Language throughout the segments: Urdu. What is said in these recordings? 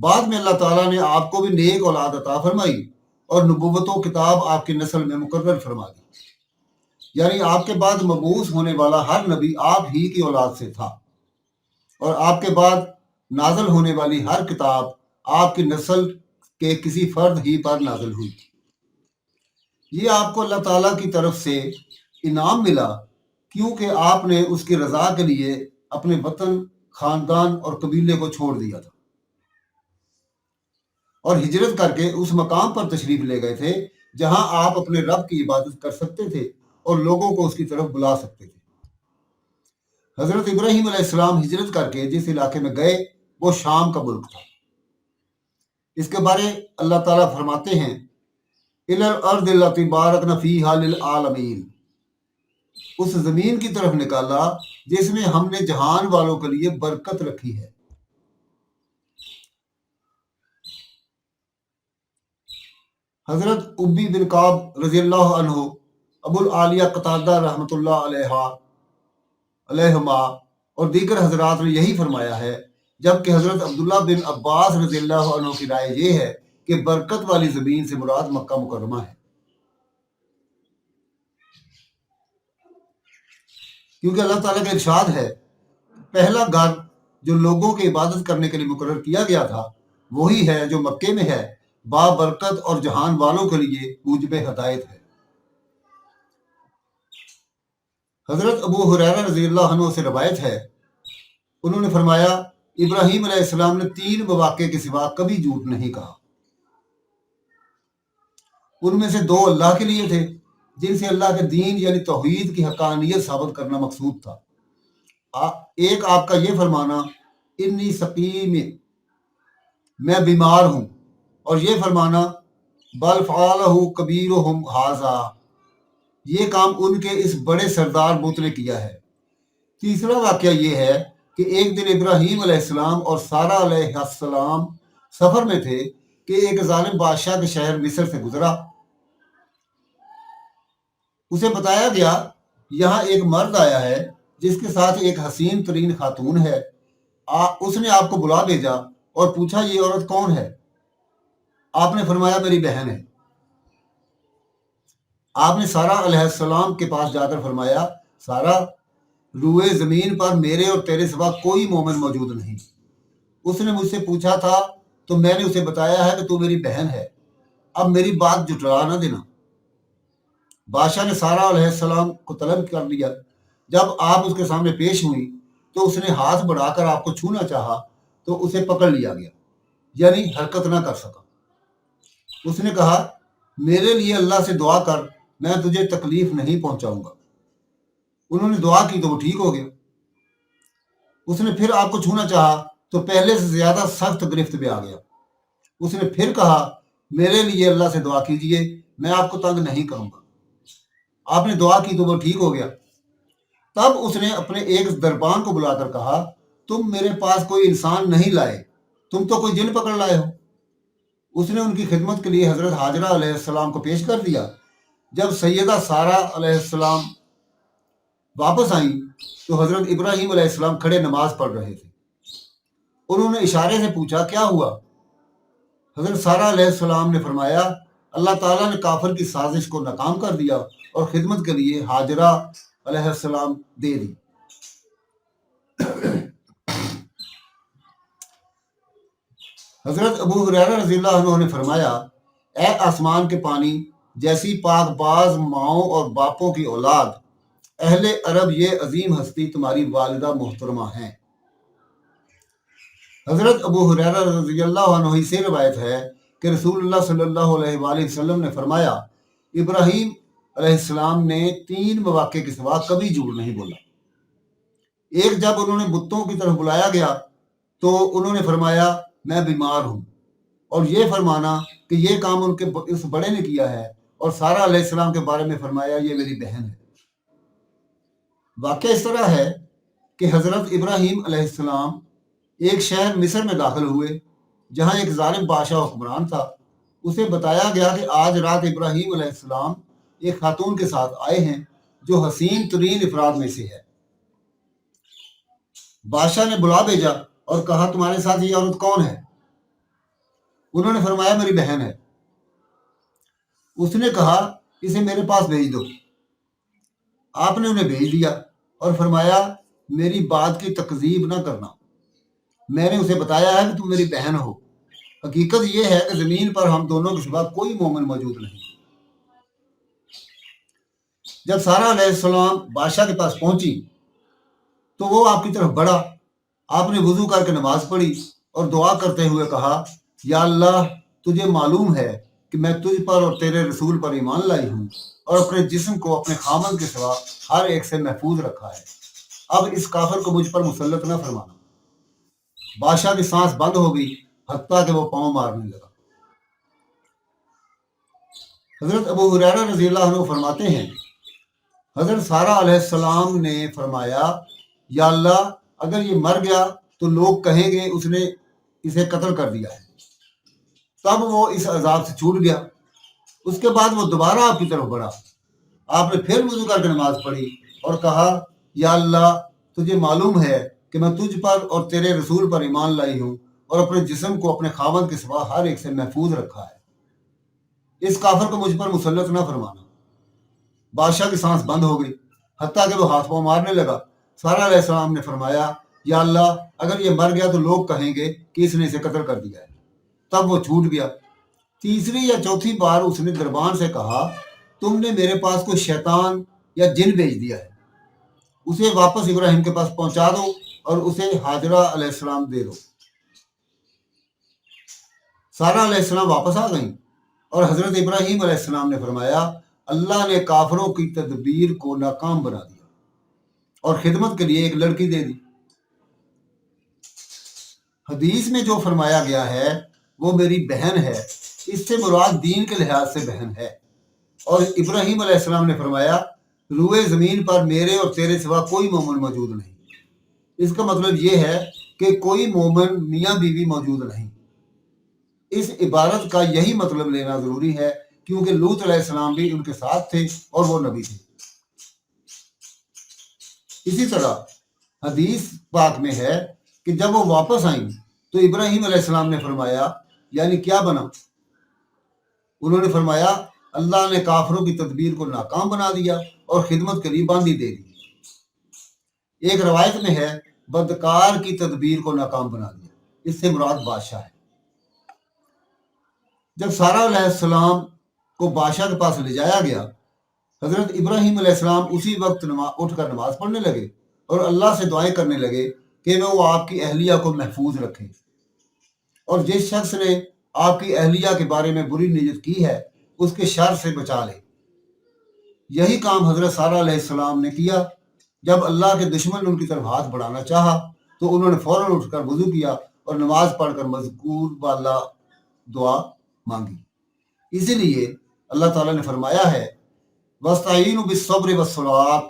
بعد میں اللہ تعالیٰ نے آپ کو بھی نیک اولاد عطا فرمائی اور نبوت و کتاب آپ کی نسل میں مقرر فرما دی، یعنی آپ کے بعد مبعوث ہونے والا ہر نبی آپ ہی کی اولاد سے تھا، اور آپ کے بعد نازل ہونے والی ہر کتاب آپ کی نسل کے کسی فرد ہی پر نازل ہوئی۔ یہ آپ کو اللہ تعالیٰ کی طرف سے انعام ملا کیونکہ آپ نے اس کی رضا کے لیے اپنے وطن، خاندان اور قبیلے کو چھوڑ دیا تھا اور ہجرت کر کے اس مقام پر تشریف لے گئے تھے جہاں آپ اپنے رب کی عبادت کر سکتے تھے اور لوگوں کو اس کی طرف بلا سکتے تھے۔ حضرت ابراہیم علیہ السلام ہجرت کر کے جس علاقے میں گئے وہ شام کا ملک تھا۔ اس کے بارے اللہ تعالیٰ فرماتے ہیں اِلَى الْأَرْضِ الَّتِي بَارَكْنَا فِيهَا لِلْعَالَمِينَ، اس زمین کی طرف نکالا جس میں ہم نے جہان والوں کے لیے برکت رکھی ہے۔ حضرت ابی بن کعب رضی اللہ عنہ، ابو العالیہ قتادہ رحمۃ اللہ علیہما اور دیگر حضرات نے یہی فرمایا ہے، جبکہ حضرت عبداللہ بن عباس رضی اللہ عنہ کی رائے یہ ہے کہ برکت والی زمین سے مراد مکہ مکرمہ ہے، کیونکہ اللہ تعالیٰ کا ارشاد ہے پہلا گھر جو لوگوں کی عبادت کرنے کے لیے مقرر کیا گیا تھا وہی ہے جو مکے میں ہے، بابرکت اور جہان والوں کے لیے موجب ہدایت ہے۔ حضرت ابو ہریرہ رضی اللہ عنہ سے روایت ہے، انہوں نے فرمایا ابراہیم علیہ السلام نے 3 مواقع کے سوا کبھی جھوٹ نہیں کہا، ان میں سے 2 اللہ کے لیے تھے جن سے اللہ کے دین یعنی توحید کی حقانیت ثابت کرنا مقصود تھا۔ ایک آپ کا یہ فرمانا انی سقیم، میں بیمار ہوں، اور یہ فرمانا بل فعلہ کبیرہم ھذا، یہ کام ان کے اس بڑے سردار بت نے کیا ہے۔ تیسرا واقعہ یہ ہے کہ ایک دن ابراہیم علیہ السلام اور سارہ علیہ السلام سفر میں تھے کہ ایک ظالم بادشاہ کے شہر مصر سے گزرا۔ اسے بتایا گیا یہاں ایک مرد آیا ہے جس کے ساتھ ایک حسین ترین خاتون ہے، اس نے آپ کو بلا بھیجا اور پوچھا یہ عورت کون ہے؟ آپ نے فرمایا میری بہن ہے۔ آپ نے سارہ علیہ السلام کے پاس جا کر فرمایا سارہ، روئے زمین پر میرے اور تیرے سوا کوئی مومن موجود نہیں۔ اس نے مجھ سے پوچھا تھا تو میں نے اسے بتایا ہے کہ تو میری بہن ہے، اب میری بات جھٹلا نہ دینا۔ بادشاہ نے سارہ علیہ السلام کو طلب کر لیا۔ جب آپ اس کے سامنے پیش ہوئی تو اس نے ہاتھ بڑھا کر آپ کو چھونا چاہا تو اسے پکڑ لیا گیا، یعنی حرکت نہ کر سکا۔ اس نے کہا میرے لیے اللہ سے دعا کر، میں تجھے تکلیف نہیں پہنچاؤں گا۔ انہوں نے دعا کی تو وہ ٹھیک ہو گیا۔ اس نے پھر آپ کو چھونا چاہا تو پہلے سے زیادہ سخت گرفت میں آ گیا۔ اس نے پھر کہا میرے لیے اللہ سے دعا کیجئے، میں آپ کو تنگ نہیں کروں گا۔ آپ نے دعا کی تو وہ ٹھیک ہو گیا۔ تب اس نے اپنے ایک دربان کو بلا کر کہا تم میرے پاس کوئی انسان نہیں لائے، تم تو کوئی جن پکڑ لائے ہو۔ اس نے ان کی خدمت کے لیے حضرت ہاجرہ علیہ السلام کو پیش کر دیا۔ جب سیدہ سارہ علیہ السلام واپس آئیں تو حضرت ابراہیم علیہ السلام کھڑے نماز پڑھ رہے تھے۔ انہوں نے اشارے سے پوچھا کیا ہوا؟ حضرت سارہ علیہ السلام نے فرمایا اللہ تعالیٰ نے کافر کی سازش کو ناکام کر دیا اور خدمت کے لیے ہاجرہ علیہ السلام دے دی۔ حضرت ابو ہریرہ رضی اللہ عنہ نے فرمایا اے آسمان کے پانی جیسی پاک باز ماؤں اور باپوں کی اولاد، اہل عرب یہ عظیم ہستی تمہاری والدہ محترمہ ہیں۔ حضرت ابو ہریرہ رضی اللہ عنہ سے روایت ہے کہ رسول اللہ صلی اللہ علیہ وآلہ وسلم نے فرمایا ابراہیم علیہ السلام نے 3 مواقع کے سوا کبھی جھوٹ نہیں بولا۔ ایک جب انہوں نے بتوں کی طرف بلایا گیا تو انہوں نے فرمایا میں بیمار ہوں، اور یہ فرمانا کہ یہ کام ان کے اس بڑے نے کیا ہے، اور سارہ علیہ السلام کے بارے میں فرمایا یہ میری بہن ہے۔ واقعہ اس طرح ہے کہ حضرت ابراہیم علیہ السلام ایک شہر مصر میں داخل ہوئے جہاں ایک ظالم بادشاہ حکمران تھا۔ اسے بتایا گیا کہ آج رات ابراہیم علیہ السلام ایک خاتون کے ساتھ آئے ہیں جو حسین ترین افراد میں سے ہے۔ بادشاہ نے بلا بھیجا اور کہا تمہارے ساتھ یہ عورت کون ہے؟ انہوں نے فرمایا میری بہن ہے۔ اس نے کہا اسے میرے پاس بھیج دو۔ آپ نے انہیں بھیج دیا اور فرمایا میری بات کی تکذیب نہ کرنا، میں نے اسے بتایا ہے کہ تم میری بہن ہو، حقیقت یہ ہے کہ زمین پر ہم دونوں کے سوا کوئی مومن موجود نہیں۔ جب سارہ علیہ السلام بادشاہ کے پاس پہنچی تو وہ آپ کی طرف بڑھا، آپ نے وضو کر کے نماز پڑھی اور دعا کرتے ہوئے کہا یا اللہ تجھے معلوم ہے کہ میں تجھ پر اور تیرے رسول پر ایمان لائی ہوں اور اپنے جسم کو اپنے خامن کے سوا ہر ایک سے محفوظ رکھا ہے، اب اس کافر کو مجھ پر مسلط نہ فرمانا۔ بادشاہ کی سانس بند ہو گئی حتیٰ کہ وہ پاؤں مارنے لگا۔ حضرت ابو ہریرہ رضی اللہ عنہ فرماتے ہیں حضرت سارہ علیہ السلام نے فرمایا یا اللہ اگر یہ مر گیا تو لوگ کہیں گے اس نے اسے قتل کر دیا ہے۔ تب وہ اس عذاب سے چھوٹ گیا۔ اس کے بعد وہ دوبارہ آپ کی طرف بڑھا، آپ نے پھر وضو کر کے نماز پڑھی اور کہا یا اللہ تجھے معلوم ہے کہ میں تجھ پر اور تیرے رسول پر ایمان لائی ہوں اور اپنے جسم کو اپنے خاوند کے سوا ہر ایک سے محفوظ رکھا ہے، اس کافر کو مجھ پر مسلط نہ فرمانا۔ بادشاہ کی سانس بند ہو گئی حتیٰ کہ وہ ہاتھ پاؤں مارنے لگا۔ سارہ علیہ السلام نے فرمایا یا اللہ اگر یہ مر گیا تو لوگ کہیں گے کہ اس نے اسے قتل کر دیا ہے، تب وہ چھوٹ گیا۔ تیسری یا چوتھی بار اس نے دربان سے کہا تم نے میرے پاس کوئی شیطان یا جن بھیج دیا ہے، اسے واپس ابراہیم کے پاس پہنچا دو اور اسے ہاجرہ علیہ السلام دے دو۔ سارہ علیہ السلام واپس آ گئیں اور حضرت ابراہیم علیہ السلام نے فرمایا اللہ نے کافروں کی تدبیر کو ناکام بنا دیا اور خدمت کے لیے ایک لڑکی دے دی۔ حدیث میں جو فرمایا گیا ہے وہ میری بہن ہے، اس سے مراد دین کے لحاظ سے بہن ہے، اور ابراہیم علیہ السلام نے فرمایا روئے زمین پر میرے اور تیرے سوا کوئی مومن موجود نہیں۔ اس کا مطلب یہ ہے کہ کوئی مومن میاں بیوی موجود نہیں۔ اس عبارت کا یہی مطلب لینا ضروری ہے کیونکہ لوط علیہ السلام بھی ان کے ساتھ تھے اور وہ نبی تھے۔ اسی طرح حدیث پاک میں ہے کہ جب وہ واپس آئیں تو ابراہیم علیہ السلام نے فرمایا یعنی کیا بنا؟ انہوں نے فرمایا اللہ نے کافروں کی تدبیر کو ناکام بنا دیا اور خدمت کے لیے باندھی دے دی۔ ایک روایت میں ہے بدکار کی تدبیر کو ناکام بنا دیا، اس سے مراد بادشاہ ہے۔ جب سارہ علیہ السلام کو بادشاہ کے پاس لے جایا گیا، حضرت ابراہیم علیہ السلام اسی وقت اٹھ کر نماز پڑھنے لگے اور اللہ سے دعائیں کرنے لگے کہ وہ آپ کی اہلیہ کو محفوظ رکھے، اور جس شخص نے آپ کی اہلیہ کے بارے میں بری نیت کی ہے اس کے شر سے بچا لے۔ یہی کام حضرت سارہ علیہ السلام نے کیا۔ جب اللہ کے دشمن نے ان کی طرف ہاتھ بڑھانا چاہا تو انہوں نے فوراً اٹھ کر وضو کیا اور نماز پڑھ کر مذکور والا دعا مانگی۔ اسی لیے اللہ تعالیٰ نے فرمایا ہے وَاسْتَعِینُوا بِالصَّبْرِ وَالصَّلَاةِ،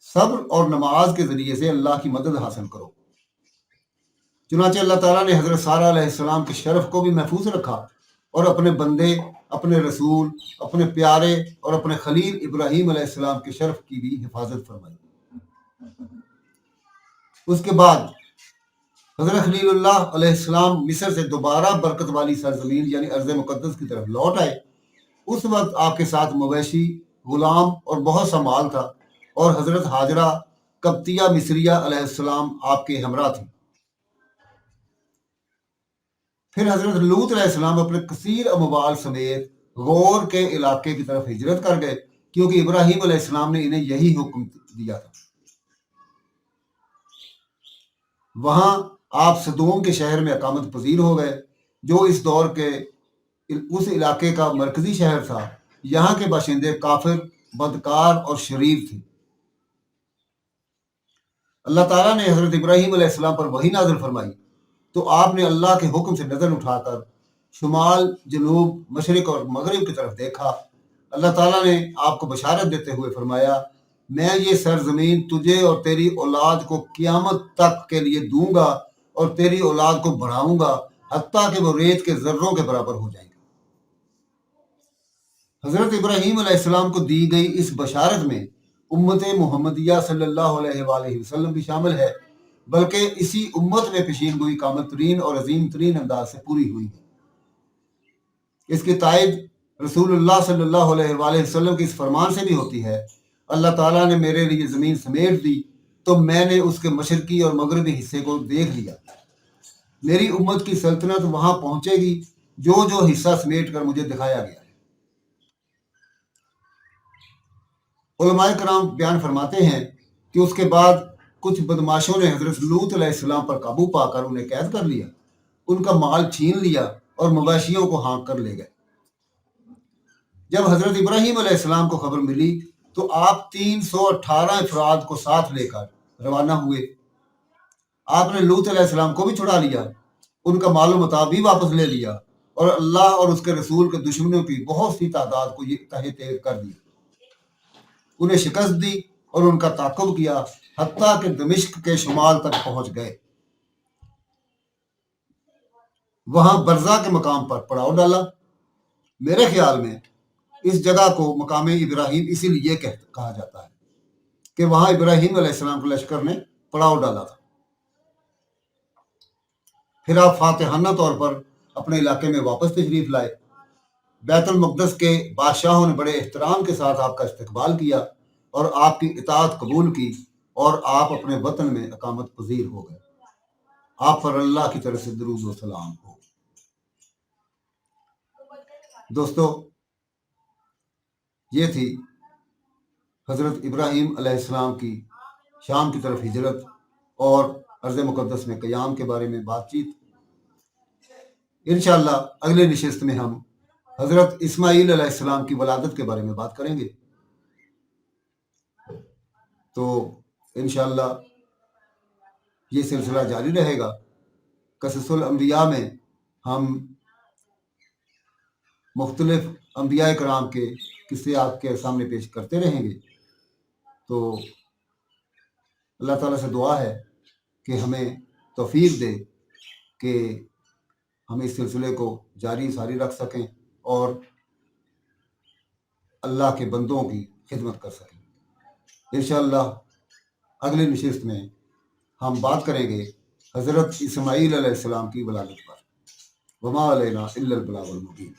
صبر اور نماز کے ذریعے سے اللہ کی مدد حاصل کرو۔ چنانچہ اللہ تعالیٰ نے حضرت سارہ علیہ السلام کے شرف کو بھی محفوظ رکھا اور اپنے بندے، اپنے رسول، اپنے پیارے اور اپنے خلیل ابراہیم علیہ السلام کے شرف کی بھی حفاظت فرمائی۔ اس کے بعد حضرت خلیل اللہ علیہ السلام مصر سے دوبارہ برکت والی سرزمین یعنی ارض مقدس کی طرف لوٹ آئے۔ اس وقت آپ کے ساتھ مویشی، غلام اور بہت سا مال تھا، اور حضرت ہاجرہ قبطیہ مصریہ علیہ السلام آپ کے ہمراہ تھی۔ پھر حضرت لوط علیہ السلام اپنے کثیر اموال سمیت غور کے علاقے کی طرف ہجرت کر گئے کیونکہ ابراہیم علیہ السلام نے انہیں یہی حکم دیا تھا۔ وہاں آپ سدوم کے شہر میں اقامت پذیر ہو گئے جو اس دور کے اس علاقے کا مرکزی شہر تھا۔ یہاں کے باشندے کافر، بدکار اور شریر تھے۔ اللہ تعالیٰ نے حضرت ابراہیم علیہ السلام پر وحی نازل فرمائی تو آپ نے اللہ کے حکم سے نظر اٹھا کر شمال، جنوب، مشرق اور مغرب کی طرف دیکھا۔ اللہ تعالیٰ نے آپ کو بشارت دیتے ہوئے فرمایا میں یہ سرزمین تجھے اور تیری اولاد کو قیامت تک کے لیے دوں گا اور تیری اولاد کو بڑھاؤں گا حتیٰ کہ وہ ریت کے ذروں کے برابر ہو جائیں گے۔ حضرت ابراہیم علیہ السلام کو دی گئی اس بشارت میں امت محمدیہ صلی اللہ علیہ وآلہ وسلم بھی شامل ہے، بلکہ اسی امت میں پیشین گوئی کامل ترین اور عظیم ترین انداز سے پوری ہوئی ہے۔ اس کی تائید رسول اللہ صلی اللہ علیہ وآلہ وسلم کے اس فرمان سے بھی ہوتی ہے، اللہ تعالیٰ نے میرے لیے زمین سمیٹ دی تو میں نے اس کے مشرقی اور مغربی حصے کو دیکھ لیا، میری امت کی سلطنت وہاں پہنچے گی جو جو حصہ سمیٹ کر مجھے دکھایا گیا ہے۔ علماء کرام بیان فرماتے ہیں کہ اس کے بعد کچھ بدماشوں نے حضرت لوط علیہ السلام پر قابو پا کر انہیں قید کر لیا، ان کا مال چھین لیا اور مویشیوں کو ہانک کر لے گئے۔ جب حضرت ابراہیم علیہ السلام کو خبر ملی تو آپ 318 افراد کو ساتھ لے کر روانہ ہوئے۔ آپ نے لوط علیہ السلام کو بھی چھڑا لیا، ان کا مال و متاع بھی واپس لے لیا، اور اللہ اور اس کے رسول کے دشمنوں کی بہت سی تعداد کو یہ تہہ تیغ کر دی، انہیں شکست دی اور ان کا تعاقب کیا حتیٰ کہ دمشق کے شمال تک پہنچ گئے۔ وہاں برزہ کے مقام پر پڑاؤ ڈالا۔ میرے خیال میں اس جگہ کو مقام ابراہیم اسی لیے کہا جاتا ہے کہ وہاں ابراہیم علیہ السلام کے لشکر نے پڑاؤ ڈالا تھا۔ پھر آپ فاتحانہ طور پر اپنے علاقے میں واپس تشریف لائے۔ بیت المقدس کے بادشاہوں نے بڑے احترام کے ساتھ آپ کا استقبال کیا اور آپ کی اطاعت قبول کی، اور آپ اپنے وطن میں اقامت پذیر ہو گئے۔ آپ پر اللہ کی طرف سے درود و سلام ہو۔ دوستو، یہ تھی حضرت ابراہیم علیہ السلام کی شام کی طرف ہجرت اور ارض مقدس میں قیام کے بارے میں بات چیت۔ انشاءاللہ اگلے نشست میں ہم حضرت اسماعیل علیہ السلام کی ولادت کے بارے میں بات کریں گے۔ تو انشاءاللہ یہ سلسلہ جاری رہے گا۔ قصص الانبیاء میں ہم مختلف انبیاء کرام کے قصے آپ کے سامنے پیش کرتے رہیں گے۔ تو اللہ تعالیٰ سے دعا ہے کہ ہمیں توفیق دے کہ ہم اس سلسلے کو جاری ساری رکھ سکیں اور اللہ کے بندوں کی خدمت کر سکیں۔ انشاءاللہ اگلی نشست میں ہم بات کریں گے حضرت اسماعیل علیہ السلام کی ولادت پر۔ وما علینا الا البلاغ المبین۔